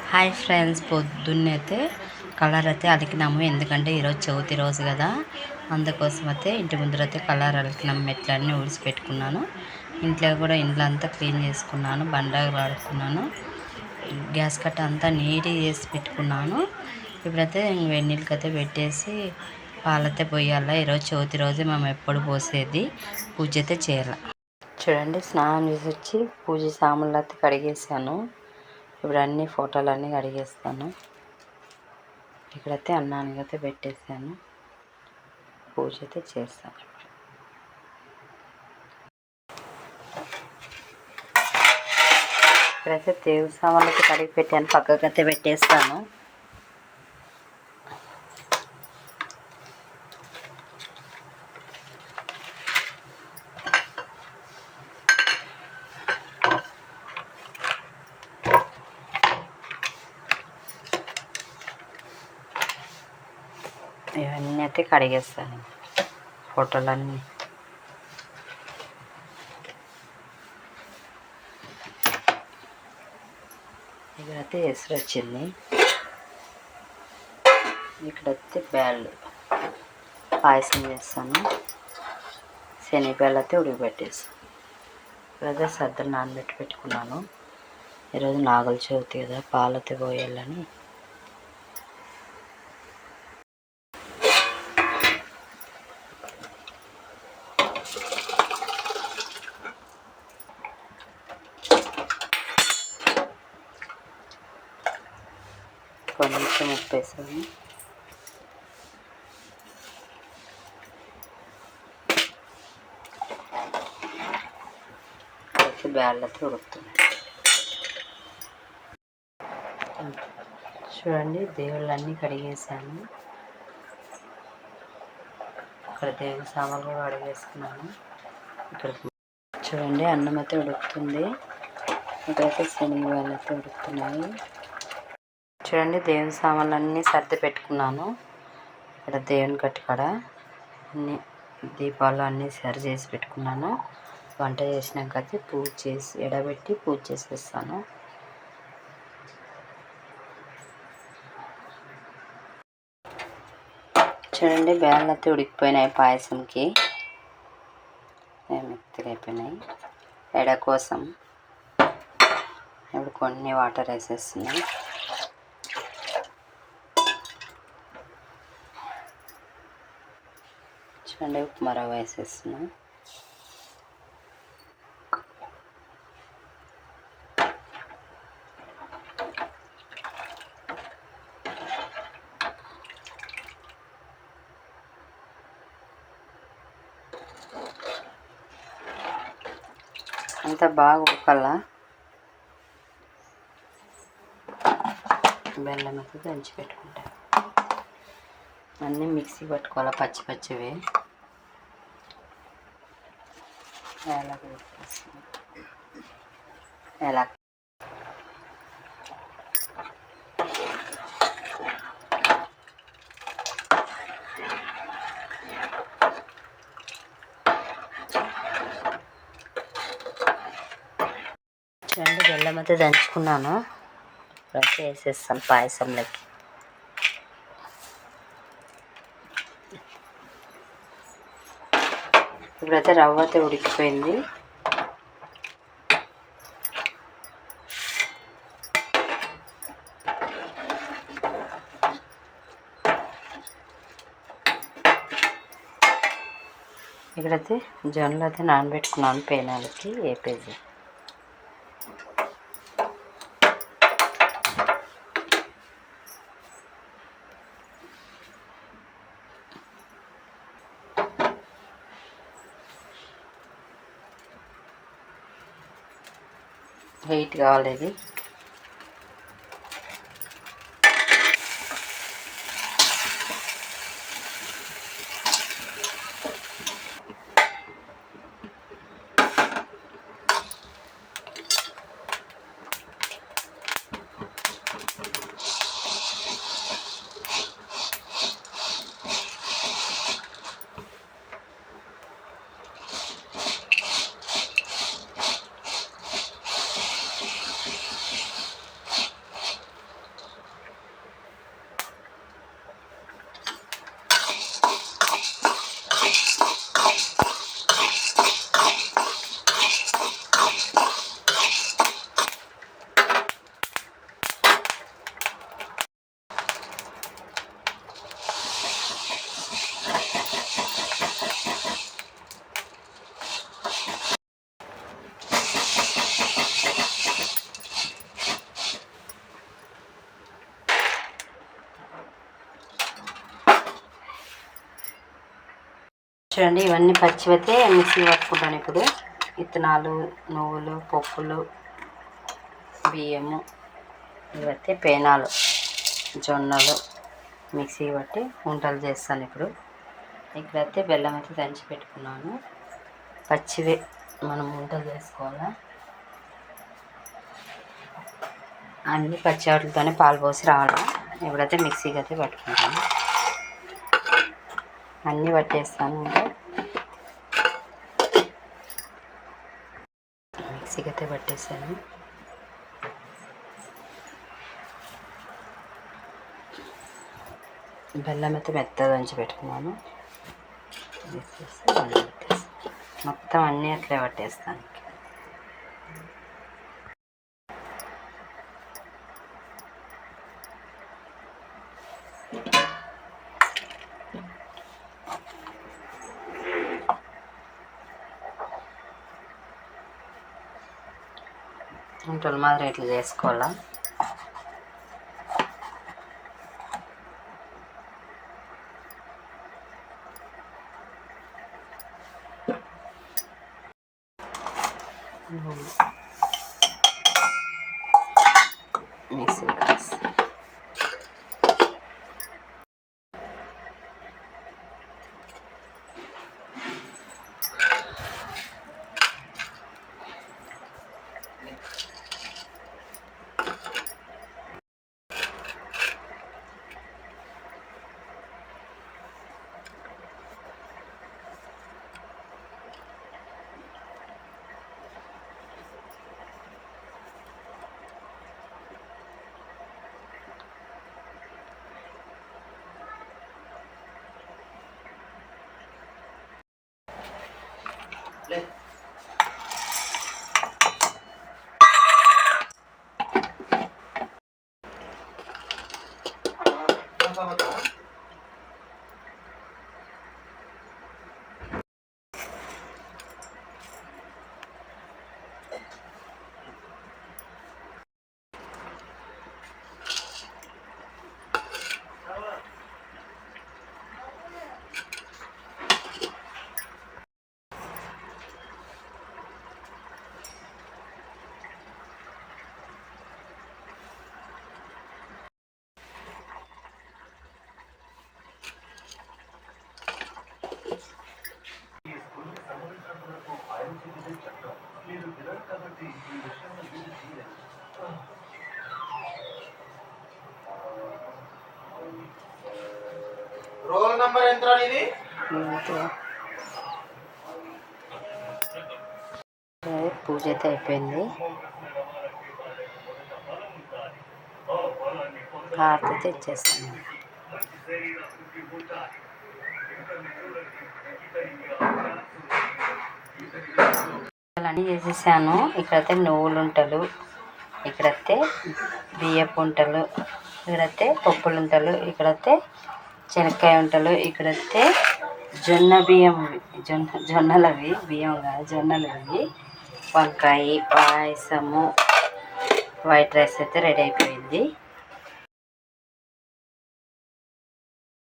Hi friends, పొద్దున్నైతే colour అయితే అలికినాము. ఎందుకంటే ఈరోజు చవితి రోజు కదా, అందుకోసం అయితే ఇంటి ముందరైతే కలర్ అలికినాము. మెట్లన్నీ ఊడిసి పెట్టుకున్నాను. ఇంట్లో కూడా ఇండ్లంతా క్లీన్ చేసుకున్నాను. బండలు వాడుకున్నాను. గ్యాస్ కట్ట అంతా నీట్గా చేసి పెట్టుకున్నాను. ఇప్పుడైతే వెన్నీళ్ళకైతే పెట్టేసి పాలైతే పోయాల. ఈరోజు చవితి రోజు మేము ఎప్పుడు పోసేది, పూజ అయితే చేయాలి. చూడండి, స్నానం చేసి వచ్చి పూజ సామాన్లు అయితే కడిగేసాను. ఇప్పుడు అన్ని ఫోటోలన్నీ కడిగేస్తాను. ఇక్కడైతే అన్నానికి అయితే పెట్టేసాను. పూజ అయితే చేస్తాను. ఇక్కడైతే దేవుడి సామాన్లకి కడిగి పెట్టాను. పక్కకైతే పెట్టేస్తాను. ఇవన్నీ అయితే కడిగేస్తాను, ఫోటోలన్నీ. ఇక్కడైతే ఎసురు వచ్చింది. ఇక్కడైతే బ్యాళ్ళు పాయసం చేస్తాను. శనగబ్యాళ్ళు అయితే ఉడకబెట్టేస్తాను. ఇక్కడైతే సద్దలు నానబెట్టి పెట్టుకున్నాను. ఈరోజు నాగుల చవితి కదా, పాలైతే పోయాలని. కొంచెం ఉప్పు వేసాను. బ్యాళ్ళతో ఉడుకుతున్నాయి. చూడండి, దేవుళ్ళన్నీ కడిగేసాను. ఇక్కడ దేవుడి సామాన్లు కూడా కడిగేసుకున్నాను. ఇక్కడ చూడండి, అన్నం అయితే ఉడుకుతుంది. ఇక్కడైతే శనగబ్యాళ్ళు అయితే ఉడుకుతున్నాయి. చూడండి, దేవుని సామాన్లు అన్నీ సర్ది పెట్టుకున్నాను. ఇక్కడ దేవుని గట్టి కాడ అన్నీ దీపాలు అన్నీ సరి చేసి పెట్టుకున్నాను. వంట చేసినాక అయితే పూజ చేసి ఎడబెట్టి పూజ చేసేస్తాను. చూడండి, బ్యాళ్ళు అయితే ఉడికిపోయినాయి. పాయసంకి మెత్తగా అయిపోయినాయి. ఎడ కోసం ఇప్పుడు కొన్ని వాటర్ వేసేస్తున్నాయి. చూడండి, ఉప్మా రవ్వ వేసేస్తున్నాం. అంతా బాగా ఉడకల్లా. బెల్లం అయితే దంచి పెట్టుకుంటాను. అన్నీ మిక్సీ పట్టుకోవాలి, పచ్చి పచ్చివి. ఎలా చూడండి, బెల్లం అయితే దంచుకున్నాను. ఇప్పుడైతే వేసేస్తాను పాయసంలోకి. ఇప్పుడైతే రవ్వ అయితే ఉడికిపోయింది. ఇక్కడైతే జొన్నలు అయితే నానబెట్టుకున్నాను. పేనాలకి వేపేసి హీట్ కావాలి. ఇది చూడండి, ఇవన్నీ పచ్చివైతే మిక్సీ పట్టుకుంటాను. ఇప్పుడు విత్తనాలు, నువ్వులు, పప్పులు, బియ్యము, ఇవైతే పేనాలు, జొన్నలు మిక్సీ పట్టి వంటలు చేస్తాను. ఇక్కడైతే బెల్లం అయితే దంచి పెట్టుకున్నాను. పచ్చివే మనం వంటలు చేసుకోవాలా. అన్నీ పచ్చి వాటితోనే పాలు పోసి రావాలి. ఇప్పుడైతే మిక్సీకి అయితే పట్టుకుంటాను. అన్నీ పట్టేస్తాను. మిక్సీకి అయితే పట్టేసాను. బెల్లం అయితే మెత్తగా దంచి పెట్టుకున్నాను. మొత్తం అన్నీ అట్లే పట్టేస్తాను. వంటలు మాత్రం ఇట్లా చేసుకోవాలా. మిక్సీ రోల్ నంబర్ ఎంత ఇది? పూజ అయితే అయిపోయింది. హారతి అయితే ఇచ్చేస్తాను. అన్నీ చేసేసాను. ఇక్కడైతే నువ్వులు ఉంటలు, ఇక్కడైతే బియ్యపు ఉంటలు, ఇక్కడైతే పప్పులు ఉంటలు, ఇక్కడైతే శనక్కాయ ఉంటలు, ఇక్కడైతే జొన్నలవి బియ్యం కాదు జొన్నలవి, వంకాయ, పాయసము, వైట్ రైస్ అయితే రెడీ అయిపోయింది.